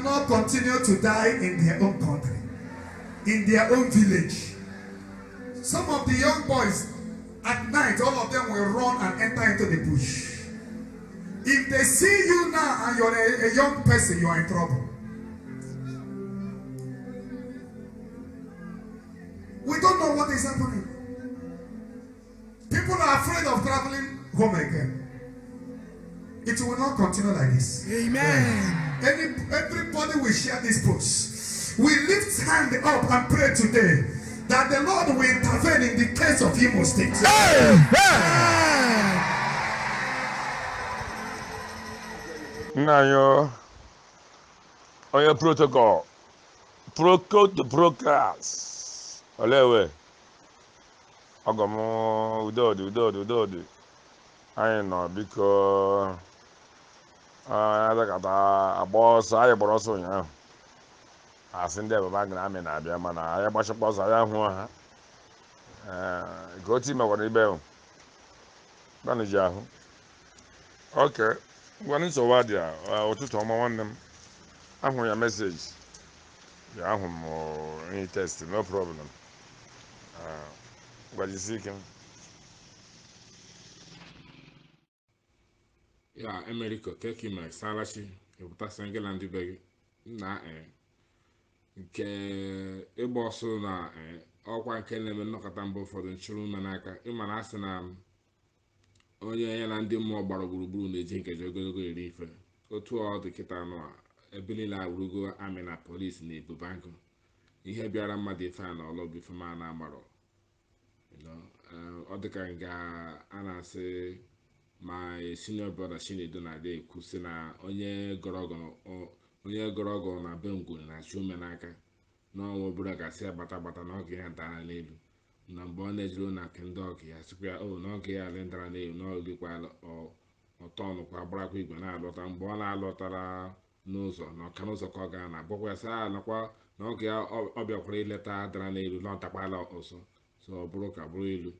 cannot continue to die in their own country, in their own village. Some of the young boys, at night, all of them will run and enter into the bush. If they see you now and you're a young person, you are in trouble. We don't know what is happening. People are afraid of traveling home again. It will not continue like this. Amen. Everybody will share this post. We lift hand up and pray today that the Lord will intervene in the case of Imo State. Now, on your protocol, the broadcast. Olewe, Ogomo, udodi. I know because I got a boss. I bought also, you know. I send them back. I mean, I bought a boss. I have one. Go to my one bell. Manager. Okay. One is over there. Or to tell my one them. I want your message. Yeah, I want any test. No problem. What is seeking? Ya America keki ma salashi ebuta sengela ndị be gị na nke ịgba ọsọ na ọkwa nke na-eme nnọkọta mba ụfọdụ nchụrụ ume n'aka ịma na asị na onye ya na ndị mmụọ gbara gburugburu na-eji nkeji ogologo eri ife otu ọ dị kịta anụ a ebe niile awụrụgo amị na polisi na ebu bankụ ihe bịara mmadụ ife a na ọlụ bụ ife ma na-agbarọ ọ dịka nga a na-asị my senior brother Chinedu na-adị ekwu sị na onye gọrọ ọgọ na be ngwuru na-achụ ume n'aka n'ọnwa obere gasị ya gbata na ọgụ ya dara n'elu na mgbe ọ na-ejiri na nke ndị ọgụ ya sịkwa ya na ọgụ ya alị dara n'elu na ọgụkwa ọtọnụkwa gbarakwa igwe na-alọta mgbe ọ na-alọtara n'ụzọ na ọka n'ụzọ ka ọ gaa na agbakwa ya sị nakwa na ọgụ ya ọ bịakwara ileta dara n'elu na ọtakwala ọsọ so ọ bụrụ ka bụrụ ilu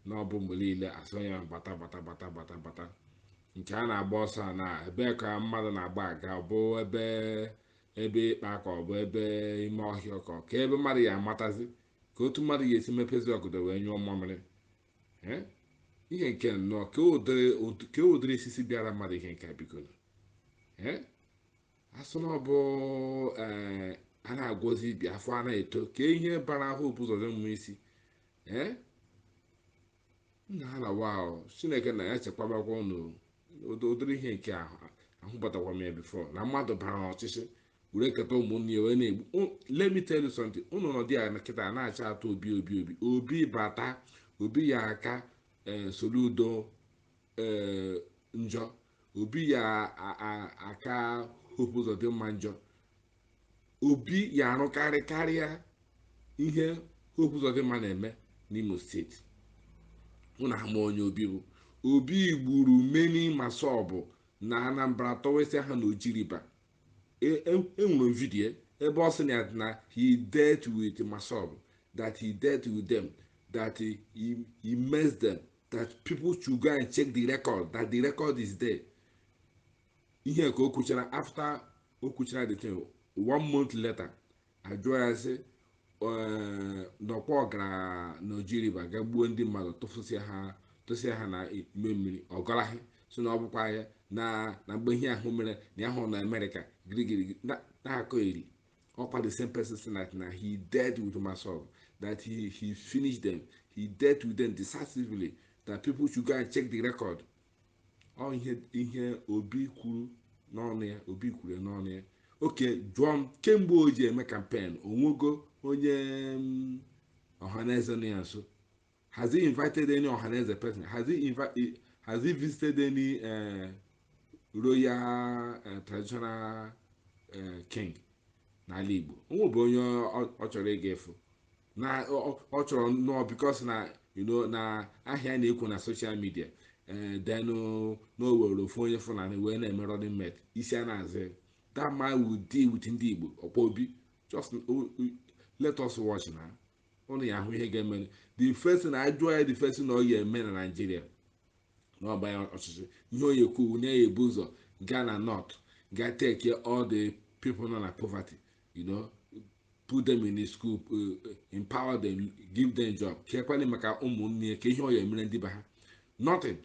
na ọ bụ mgbe niile asọ ya bata nke a na-agba ọsọ na ebe ka mmadụ na-agba aga ọ bụ ebe ịkpa ka ọ bụ ebe ime ọhịa ka ebe mmadụ ya amatazi ka otu mmadụ ya esi mepezi ọgụdọ wee nyụọ mmamịrị ihe nke nnọọ ka ụdịrị osisi bịara mmadụ ihe nke biko asụ na ọ bụ a na-agwọzi ibi afọ a na-eto ka ihe bara ahụ ụzọ dị mma isi nna ha na wa Chineke na ya chekwabakwa unu ụdịrị ihe nke ahụ batakwa m ya bifo na mmadụ bara n'ọchịchị were keta ụmụnne ya wee na-egbu. Let me tell you something. Unu nọdụ ya na kịta na-acha atọ obi bata obi ya aka soludo njọ obi ya aka hope ụzọ dị mma njọ obi ya arụkarị karịa ihe hope ụzọ dị mma na-eme n'Imo steeti. Unu ama onye obi bụ obi gburu meni masọbụ na Anambra tọwesị ha na Ojiriba. Enwere vidiyo ebe ọ sị na he dealt with Masob, that he dealt with them, that he messed them, that people should go and check the record, that the record is there. Ihe ka o kwuchara after o kwuchara the thing 1 month later ajụọ ya sị nọkwa ọgara na Ojiriba ga gbuo ndị mmadụ tụsịa ha na ime mmiri ọgaraghị so na ọ bụkwa ya na mgbe ihe ahụ mere na ahụ na Amerịka girigiri na-akọ eri ọkwa the same person na he dealt with Masob, that he finished them, he dealt with them decisively, that people should go and check the record. Ọ ihe obi kwuru n'ọnụ ya oke jụọ m kemgbe o ji eme kampen onwego onye ọhaneze na ya nso. Has he invited any ọhaneze person? Has he visited any royal traditional king n'ala Igbo? Onwe bụ onye ọ chọrọ ịga efu na ọ chọrọ nnọọ because na na ahịa na-ekwu na social media then no were ofu onye Fulani wee na-eme running mate isi a na-azụ. That man will deal with ndị Igbo ọkpọ obi. Just let us watch na ụnụ ya ahụ ihe ga-eme. The first na ajụọ ya the first na ọ ya eme na Nigeria na ọba ya ọchịchị ihe onye kwu na ya ebu ụzọ gaa na north ga take all the people nọ na poverty, put them in the school, empower them, give them job. Kekwani maka ụmụnne ka ihe ọ ya emere ndị be ha. Nothing.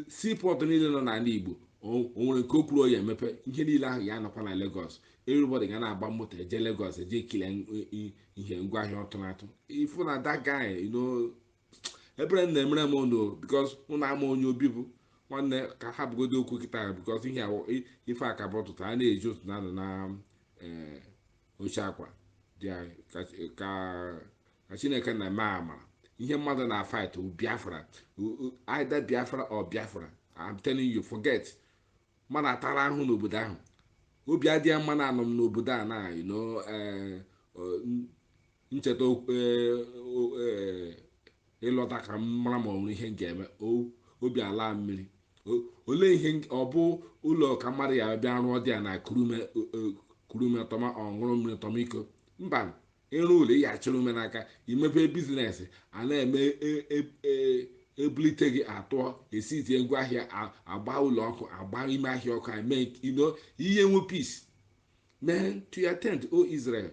Seaport niile nọ n'ala Igbo o nwere nke o kwuru ọ ya emepe, ihe niile ahụ ya anọkwa na Lagos. Everybody ga na-agba moto eje Lagos eje ekile ihe ngwaahịa ọtụmatụ. Ifu na that guy, ebere na-emere m ụnụ because ụnụ ama onye obi bụ nwanne ka ha bụgodo okwu kịta because ihe ife aka bụ ọtụtụ a na-eji otu na oche akwa ka Chineke na-eme amara. Ihe mmadụ na fight Biafra, either Biafra or Biafra. I'm telling you, forget. Mana atara ahụ n'obodo ahụ. Obi adịghị mma na anọ m n'obodo a na ncheta ịlọta ka m mara ma ọ nwere ihe m ga-eme. Obi ala mmiri. Olee ihe ọ bụ ụlọ ka mmadụ ya bịa rụọ dị ya na kurume tọma ọṅụrụ mmiri tọma iko. Mba, ịrụ ụlọ ya achịrị ume n'aka, imepe biznes, a na-eme ebulite gị atọ esitie ngwaahịa, agba ụlọ ọkụ, agba ime ahịa ọkụ, ihe nwe peace. Man, to your tent, O Israel,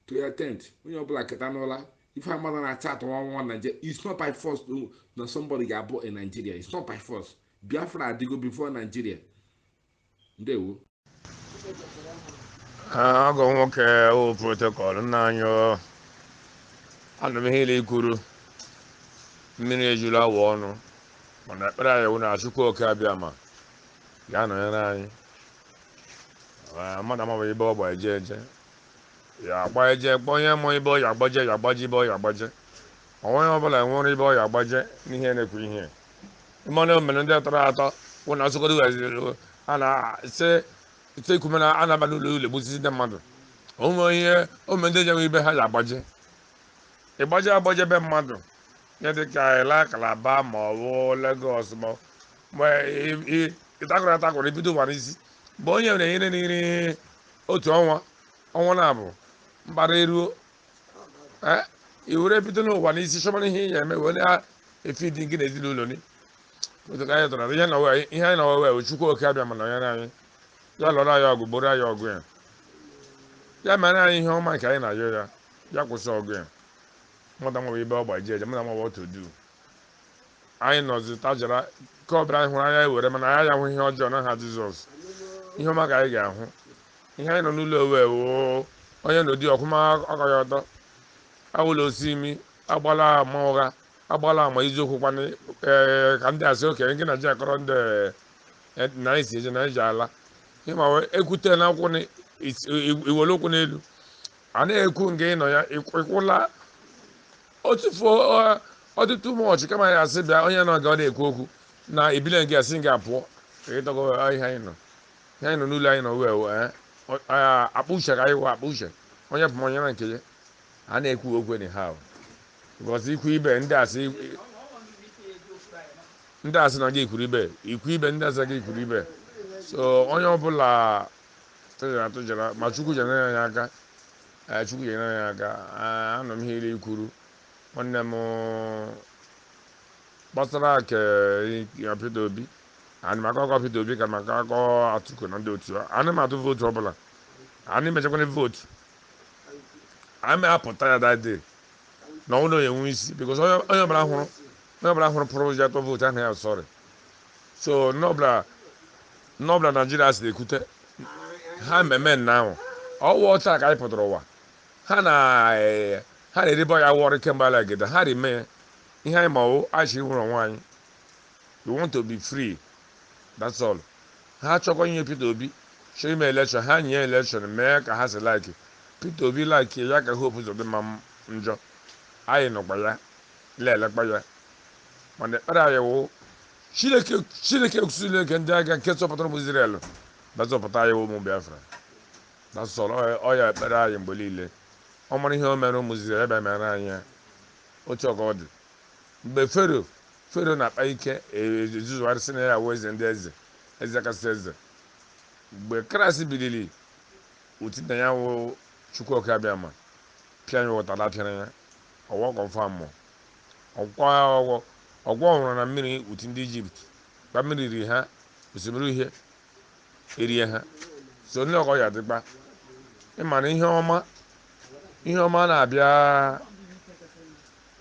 to your tent. Onye ọbụla keta n'ụla ife amada na chat nwa Nigeria. It's not by force na somebody ga-abụ in Nigeria. It's not by force. Biafra adigo before Nigeria. Ndewo. Agụ nwoke o protocol nna anyị ana m ihe ikwuru mmiri ejula awa ọnụ mana ekpere anyị wụ na Chukwu oke abịa ma ya nọnyere anyị. Mmadụ amaghị ibe ọ gba eje ya agba eje kpọọ onye mụ ibe ọ ya agbaje ya agbaje ibe ọ ya agbaje. Onweghị ọbụla nwere ibe ọ ya agbaje n'ihe na-ekwu ihe mmanụ omere ndị tọrọ atọ wụ na Sokoto a na-ese itekumena a na-aba n'ụlọ ụlọ egbusisi ndị mmadụ. Onwe ihe ome ndị jenwe ibe ha ya agbaje agbaje be mmadụ nye dịka Ela Kalaba ma ọ bụ Lagos ma ịtakụrụ ibido ụwa n'isi bụ onye nwere ihe n'iri otu ọnwa na-abụ mkpara eruo iwere bido n'ụwa n'isi chọbara ihe ya eme were efi dị gị n'ezinụlọ ni otu ka anyị tọrọ ihe anyị na wewe Chukwu oke abịa ma nọnyere anyị ya lọrọ anyị ọgụ gboro anyị ọgụ ya mere anyị ihe ọma nke anyị na-ayọ ya kwụsị ọgụ ya. Mmadụ amaghị ibe ọ gbaji eje, mmadụ amaghị what to do. Anyị nọzi tajara ka ọ bịara anyị hụrụ anya ewere mana anyị ahụ ihe ọjọọ n'aha Jizọs. Ihe ọma ka anyị ga-ahụ. Ihe anyị nọ n'ụlọ owe onye n'ụdị ọkwụma ọkọ ya ọtọ awụla osi imi agbala ama ụgha agbala ama iziokwu kwana ka ndị asị okenye nke Naịjirịa kọrọ ndị na anyị si eje na eji ala ihe ma ekwute na akwụkwọ iwere okwu n'elu a na-ekwu nke ị nọ ya ịkwụla ọtụtụ ụmụọchị kama ya asị bịa onye nọ ga ọ na-ekwu okwu na ibile nke asị nga pụọ ịtọgo ihe anyị nọ n'ụlọ anyị nọ wee akpa uche ka anyị wee akpa uche onye pụm onye na nke ya a na-ekwu okwu ha because ikwu ibe ndị asị na gị ikwuru ibe ikwu ibe ndị asị gị ikwuru ibe so onye ọbụla tụjara ma Chukwu nyere anyị aka Chukwu nyere anyị aka. Anọ m ihe iri ikwuru nwanne m gbasara ke Peter Obi ana m akọ Peter Obi ka maka akọ Atiku na ndị otu ana m atụ vootu ọbụla ana emechakwana vootu ana apụta ya that day na ụlọ ya enwe isi because onye ọbụla hụrụ pụrụ ji atọ vootu ahụ ya sọrị. So n'ọbụla Naijiria si ekwute ha mmemme nna ahụ ọwụ taa ka anyị pụtara ụwa ha na-erebe ya wọrị kemgbe ala gede ha rime ihe anyị ma ọ achị hụrụ onwe anyị. We want to be free, that's all. Ha chọkọ inye Peter Obi chọrọ ime election ha nye election mee ka ha si like Peter Obi like ya ka hope ụzọ dị ma njọ anyị nọkwa ya lelekpa ya mana ekpere anyị wụ Chineke Chineke ndị agha nke zọpụtara ụmụ Israel na zọpụta anyị ụmụ Biafra. That's all. Ọ ya ekpere anyị mgbe niile ọ mara ihe o mere ụmụ Israel ebe mere anyị ya otu ọka ọ dị mgbe Fero na-akpa ike ezuzugharịsị na ya wụ eze ndị eze kasị eze. Mgbe Kraịst biliri utinye ya wụ Chukwu oke abịa ma pịa ya ụtara pịara ya ọwọ kọnfam ọgwọ ọhụrụ na mmiri uti ndị Ijipt gba mmiri riri ha osimiri uhie erie ha. so ndị ọkọ ya dịkpa ịma na ihe ọma na-abịa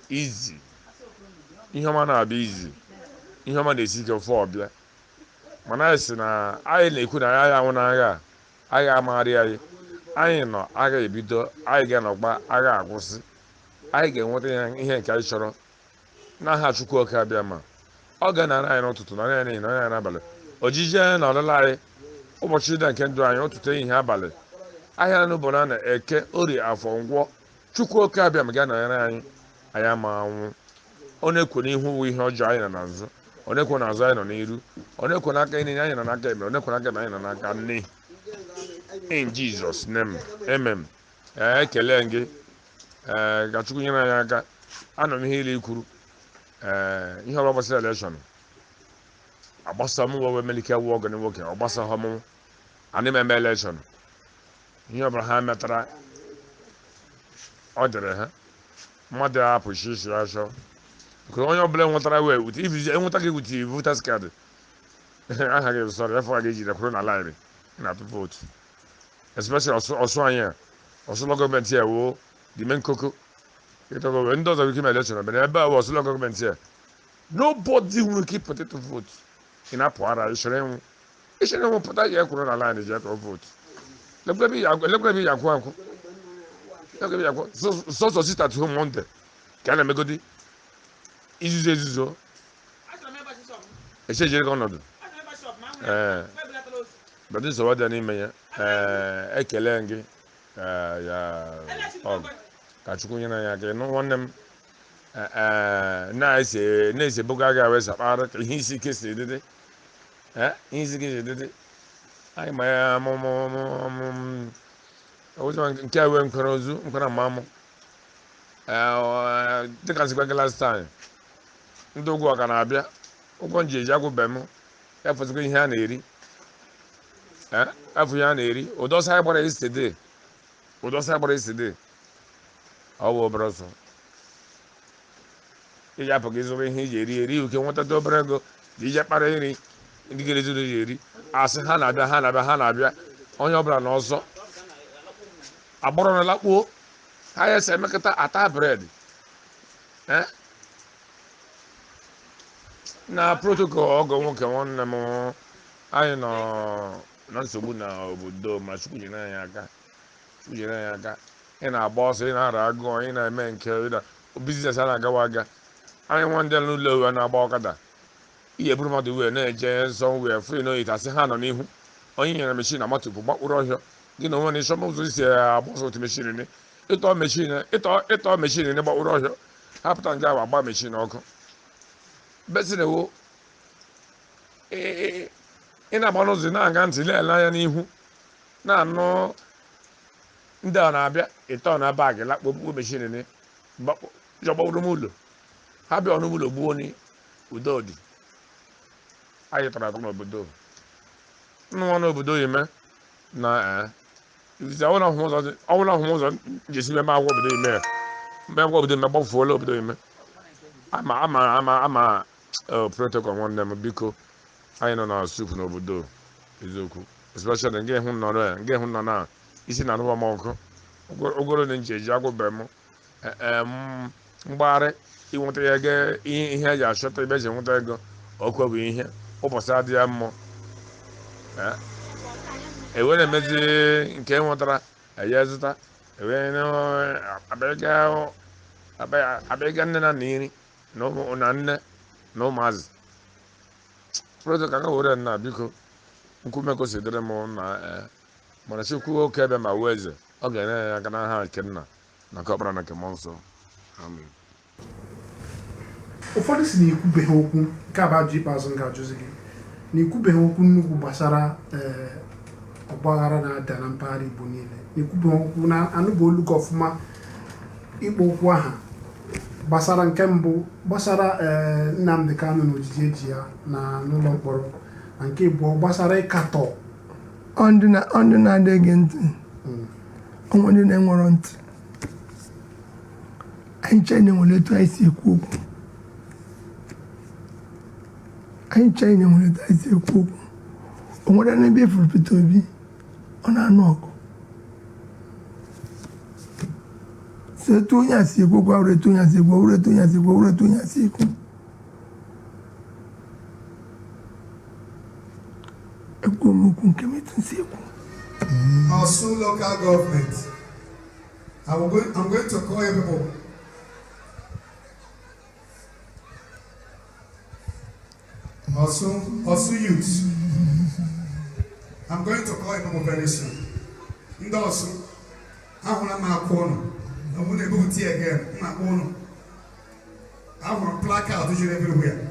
izi ihe ọma na-abịa izi ihe ọma na-esi ike ofe ọbịa mana anyị sị na anyị na-ekwu na anyị anwụ n'agha agha amagharị anyị nọ agha ebido anyị ga-anọkwa agha akwụsị anyị ga-enweta ihe nke anyị chọrọ n'aha Chukwu oke abịa ma ọ ga-anara anyị n'ụtụtụ na anyị na anyị n'abalị ojiji anyị na ọlụla anyị ụbọchị dị nke ndụ anyị ụtụtụ ehihie abalị ahịa n'ụbọchị na eke orie afọ ngwọ Chukwu oke abịa ma ga-anọnyere anyị anyị ama anwụ ọ na-ekwe n'ihu uwe ihe ọjọọ anyị nọ n'azụ ọ na-ekwe n'azụ anyị nọ n'iru ọ na-ekwe n'aka enyi anyị nọ n'aka ebe ọ na-ekwe n'aka ebe anyị nọ n'aka nne in Jesus name amen ekele gị ka Chukwu nyere anyị aka anọ m ihe ile ikwuru ihe ọbụla gbasara elekshọn agbasa m wewe melike wụ ọgụ nwoke ọ gbasaghọ m ana m eme elekshọn ihe ọbụla ha metara ọ dịrị ha mmadụ apụ isi achọ onye ọbụla nwetara wee enweta gị wute votas kaadị aha gị sọrọ afọ ga ejiri kwuru na laịrị na-atụ vootu especially ọsụ anyị ọsụlọ gọọmenti a woo dị me nkoko ịtọgowe ndị ọzọ ike ma elekshọn bere ebe a wụ ọsụlọ gọọmenti a nobody nwere ike ịpụta ịtụ vootu ị na-apụ ara ishere enwu pụta ya ekwuru na laịrị ji atụ vootu elekwebi ya akwụ akwụ sọsọ sit at home Monday ka a na-emegodi izuzo echejere gị ọnọdụ bedi nsogbu dị n'ime ya ekele gị ya ọgụ ka Chukwu nyere anyị aka ịnụ nwanne m na-esebuga gị awe sakpara ka ihe isi ike si edede anyị ma ya nke a wee nkwere ozu nkwere mmamụ dịka nsikwa gị last time ndị ụgwọ ọka na-abịa ụgwọ nji eji agwụbe m efụzikwa ihe a na-eri afọ ihe a na-eri ụdọsa gbara iside ọ bụ obere ọsọ iji apụ gị zụrụ ihe iji eri uke nwetata obere ego ji ije kpara nri ndị gere zuru ji eri asị ha na-abịa onye ọbụla n'ọzọ agbọrọ na lakpuo ha ya esi emekọta ata bred na protocol ọgọ nwoke nwanne m anyị nọ na nsogbu na obodo ma Chukwu nyere anyị aka ị na-agba ọsọ ị na-ara agụọ ị na-eme nke biznes a na-agawa aga anyị nwa ndị n'ụlọ uwe na-agba ọkada ihe buru mmadụ wee na-eje nsọ wee fụ n'oyitasị ha nọ n'ihu onye nyere meshin na matụpụ gbakpụrụ ọhịa gị na onwe na ịchọ ụzọ isi agbasa otu meshin ịtọ meshin gbakpụrụ ọhịa hapụta nke ahụ agba meshin ọkụ besinewo ị na-agba n'ụzọ na-aga ntị na-ele anya n'ihu na-anụ ndị a na-abịa ịtọ na baagị lakpokpuo meshin gbakpụrụ m ụlọ ha bịa ọnụ ụlọ gbuo ni udo dị anyị tọrọ atọ n'obodo nwa n'obodo ime na ọwụla ahụ ụzọ njesi mebe agwa obodo ime gbafuola obodo ime ama protocol nwanne m biko anyị nọ na sup n'obodo eziokwu especially nke hụ nọ na isi na arụwa m ọkụ ogoro na nji eji agwụbe m mgbagharị inweta ya ego ihe eji achọta ebe eji enweta ego ọkụ bụ ihe ụbọchị adịghị ya mmụọ ewere emezi nke nwetara eya zụta abịaga nne na nna iri na nne na ụmụazị protocol ka were na biko nkume kosidere m na mana Chukwu oke ebe ma wee eze ọ ga-enye ya aka n'aha nke nna na nke ọkpara na nke mmụọ nsọ amen. Ụfọdụ si na ikwubeghị okwu nke abajụ ikpeazụ m ga-ajụzi gị na ikwubeghị okwu nnukwu gbasara ọgbaghara na-ada na mpaghara Igbo niile na-ekwubeghị okwu na anụba olu gị ọfụma ikpo okwu aha gbasara nke mbụ gbasara Nnamdi Kanu na ojiji eji ya na n'ụlọ mkpọrọ na nke abụọ gbasara ịkatọ ọndụ na-adịghị ntị onwe ndị na-enwero ntị anyị chọrọ na-enwere etu anyị si ekwu okwu o nwere n'ebe efuru Peter Obi ọ na-anụ ọgụ setu onye asị ekwu gwa uretu onye asị ekwu uretu onye asị ekwu uretu onye asị ekwu ekwu omukwu nke metụ nsị ekwu. Orsu local government. I'm going to call you people. Orsu youth. I'm going to call you people very soon. In the Orsu, I want to make a corner. I want to go to again. I want to placard everywhere.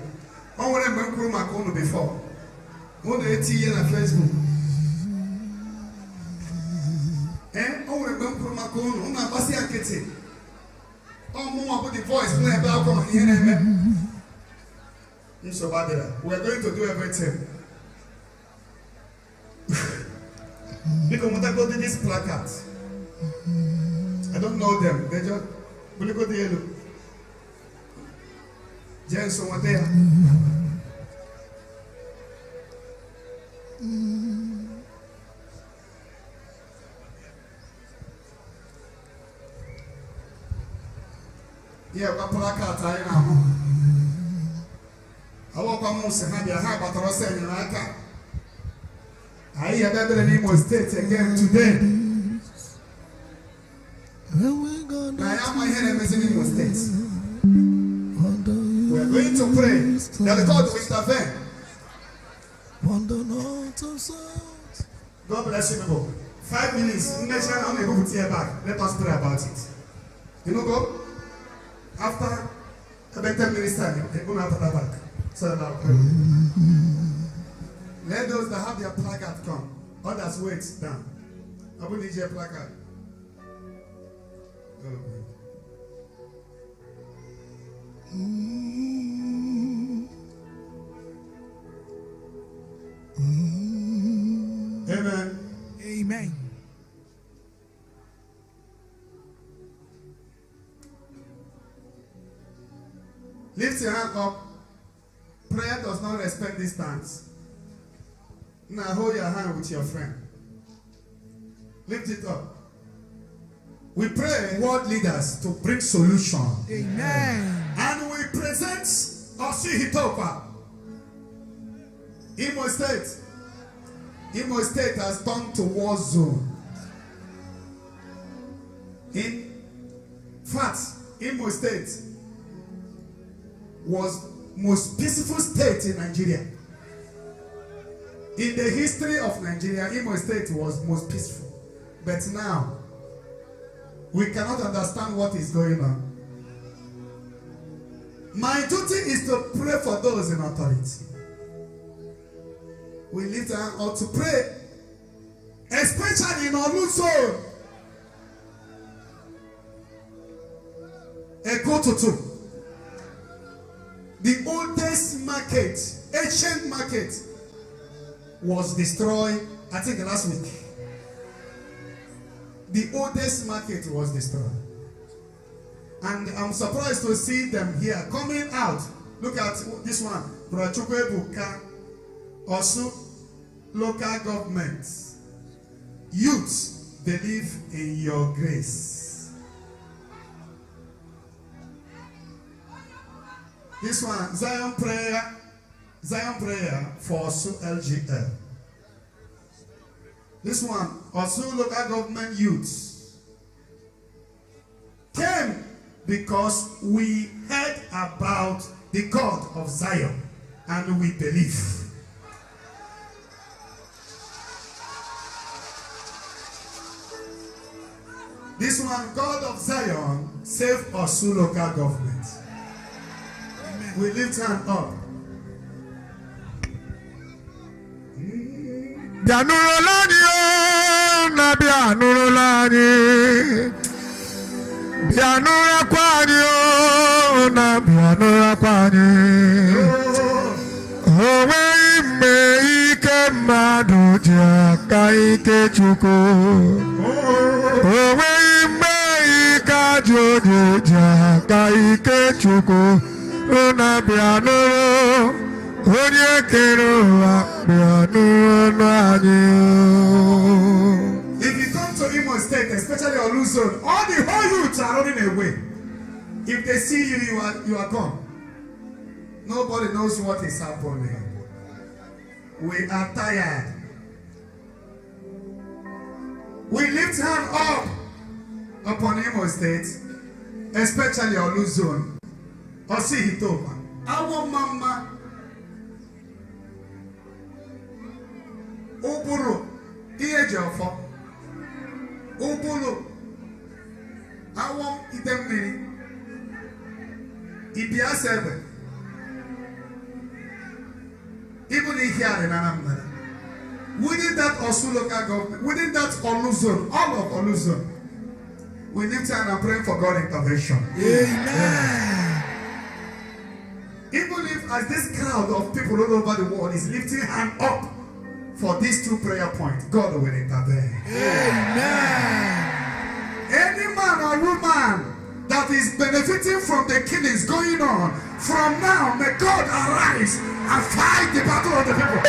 I want to make a corner before. I want to see you on Facebook. On remember my corner, on my passy and kitty. On more about the voice, when I back on here. So we're going to do everything. Because when I go to this placard, I don't know them. They just will you go to yellow. James over there. Yeah, we placard I now. I walk on most and have but I was saying like I have ever in Imo State again today. I am my enemies in Imo State. We are going to pray that God will intervene. God bless you people. 5 minutes. I'm able to tear back. Let us pray about it. You know God? After about 10 minutes time, they go after that back. So that I'll pray. Let those that have their placard come. Others wait down. I will need your placard. Amen. Amen. Lift your hand up. Prayer does not respect distance. Now hold your hand with your friend. Lift it up. We pray world leaders to bring solution. Amen. And we present Orsu Hitopa. Imo State. Imo State has turned to war zone. In fact, Imo State was most peaceful state in Nigeria. In the history of Nigeria, Imo State was most peaceful. But now, we cannot understand what is going on. My duty is to pray for those in authority. We lift our hand up to pray, especially in Orlu Zone. Go to two. The oldest market, ancient market, was destroyed, I think last week. The oldest market was destroyed. And I'm surprised to see them here coming out. Look at this one. Orsu local government. Youth, believe in your grace. This one, Zion prayer for Orsu LGA. This one, Orsu local government youths came because we heard about the God of Zion and we believe. This one, God of Zion, save Orsu local government. Amen. We lift hand up. Bianura kwani na bianura kwani owe ime ike mmadụ ji aka ike Chukwu owe ime ike ajọ onye ji aka ike Chukwu na bianura onye kere ụwa bianura n'anyị especially Orlu Zone, all the whole youths are running away. If they see you, you are gone. Nobody knows what is happening. We are tired. We lift hand up upon Imo State, especially Orlu Zone. Osihitopa. Our mama. Uburu. Iyejofo. Uburu. Our Idemini. Ibia 7. Even here in Anambra. Within that Orsu local government, within that Orlu Zone, all of Orlu Zone, we lift hand and pray for God intervention. Amen. Even if as this crowd of people all over the world is lifting hand up for these 2 prayer points, God will intervene. Amen. Any man or woman that is benefiting from the killings going on, from now, may God arise and fight the battle of the people.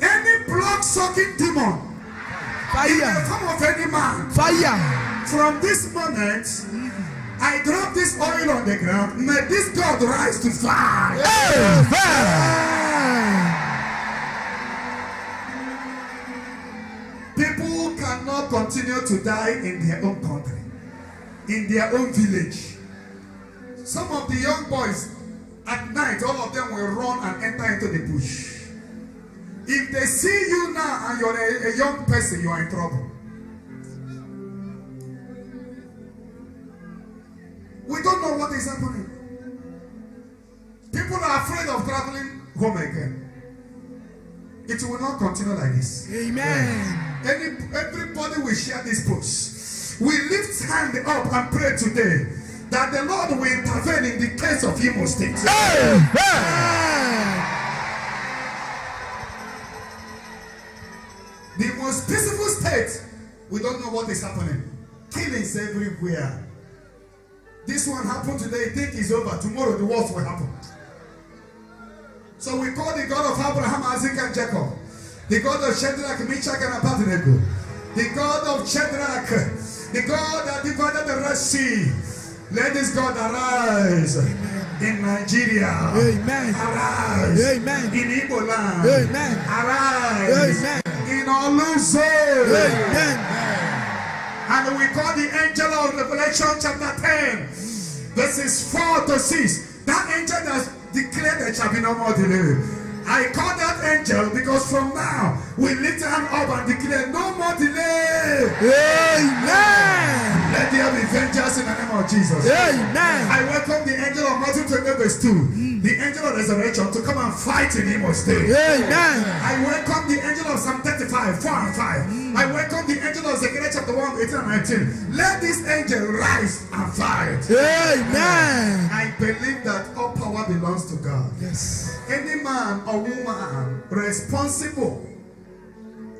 Any blood-sucking demon in the form of any man, Fire. from this moment, I drop this oil on the ground. May this God rise to fire. People cannot continue to die in their own country, in their own village. Some of the young boys, at night, all of them will run and enter into the bush. If they see you now and you're a young person, you are in trouble. We don't know what is happening. People are afraid of traveling home again. It will not continue like this. Amen. Everybody will share this post. We lift hand up and pray today that the Lord will intervene in the case of Imo State. The most peaceful state, we don't know what is happening. Killings everywhere. This one happened today, think it's over. Tomorrow the worst will happen. So we call the God of Abraham, Isaac, and Jacob, the God of Shadrach, Meshach, and Abednego, the God of Shadrach, the God that divided the Red Sea. Let this God arise. Amen. In Nigeria. Amen. Arise. Amen. In Igbo land. Amen. Arise. Amen. In Orlu Zone. Amen. And we call the angel of Revelation chapter 10, verses 4 to 6. That angel that declared there shall be no more delay. I call that angel because from now we lift him up and declare no more delay. Amen. Let there be vengeance in the name of Jesus. Amen. I welcome the angel of Matthew 28 verse 2, the angel of resurrection, to come and fight in Imo State. Amen. I welcome the angel of Psalm 35, 4 and 5. I welcome the angel of Zechariah chapter 1, 18 and 19. Let this angel rise and fight. Amen. I believe that all power belongs to God. Yes. Any man or woman responsible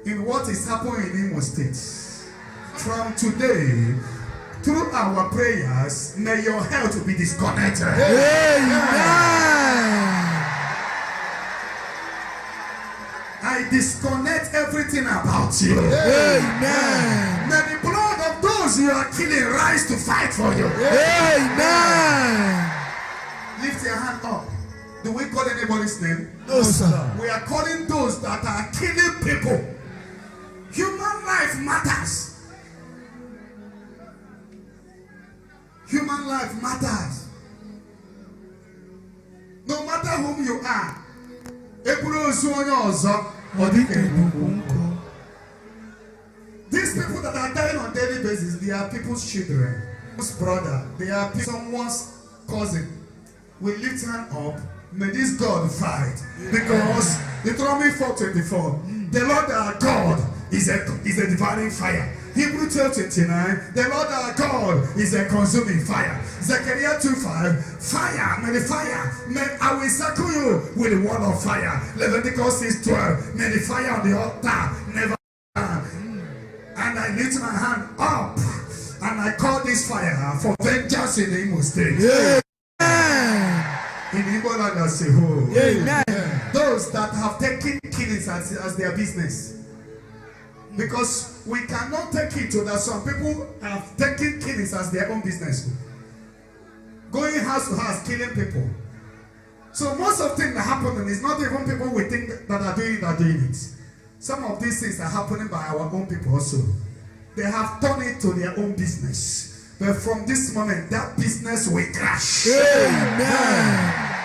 in what is happening in Imo State, from today, through our prayers, may your health be disconnected. Amen. I disconnect everything about you. Amen. May the blood of those you are killing rise to fight for you. Amen. Lift your hand up. Do we call anybody's name? No, sir. We are calling those that are killing people. Human life matters. Human life matters. No matter whom you are. These people that are dying on a daily basis, they are people's children, people's brother, they are someone's cousin. We lift hand up. May this God fight, because Deuteronomy 4:24, the Lord our God is a devouring fire. Hebrew 12:29, the Lord our God is a consuming fire. Zechariah 2:5, fire, may the fire, I will circle you with a wall of fire. Leviticus 6:12, may the fire on the altar never burn. And I lift my hand up and I call this fire for vengeance in the Imo State. Yeah. In Igbo land as a whole. Amen. Those that have taken killings as their business. Because we cannot take it to that some people have taken killings as their own business. Going house to house, killing people. So most of things that are happening is not even people we think that are doing it. Some of these things are happening by our own people also. They have turned it to their own business. But from this moment, that business will crash. Amen.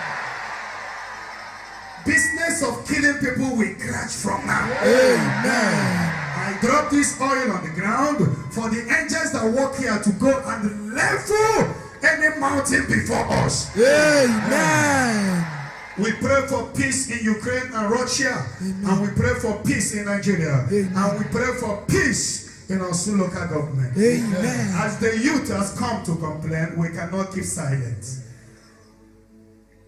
Business of killing people will crash from now. Amen. I drop this oil on the ground for the angels that walk here to go and level any mountain before us. Amen. We pray for peace in Ukraine and Russia. Amen. And we pray for peace in Nigeria. Amen. And we pray for peace in Orsu local government. Amen. As the youth has come to complain, we cannot keep silent.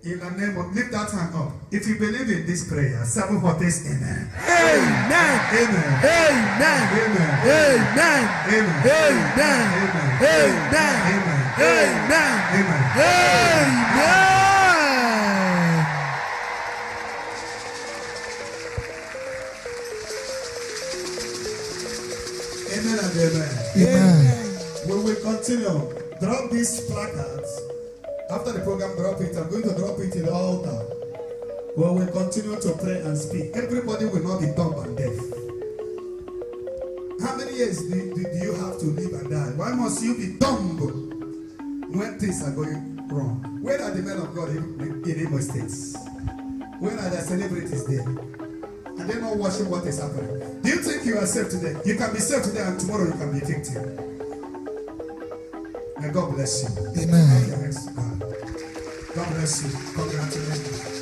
In the name of, lift that hand up. If you believe in this prayer, 7 hottest, amen. Amen. Amen. Amen. Amen. Amen. Amen. Amen. Amen. Amen. Amen. Amen. Amen and amen. Amen. We will continue. Drop these placards. After the program, drop it. I'm going to drop it in the altar. We will continue to pray and speak. Everybody will not be dumb and deaf. How many years do you have to live and die? Why must you be dumb when things are going wrong? Where are the men of God in Imo State? Where are the celebrities there? And they're not watching what is happening. Do you think you are safe today? You can be safe today and tomorrow you can be victim. May God bless you. Amen. God bless you. Congratulations.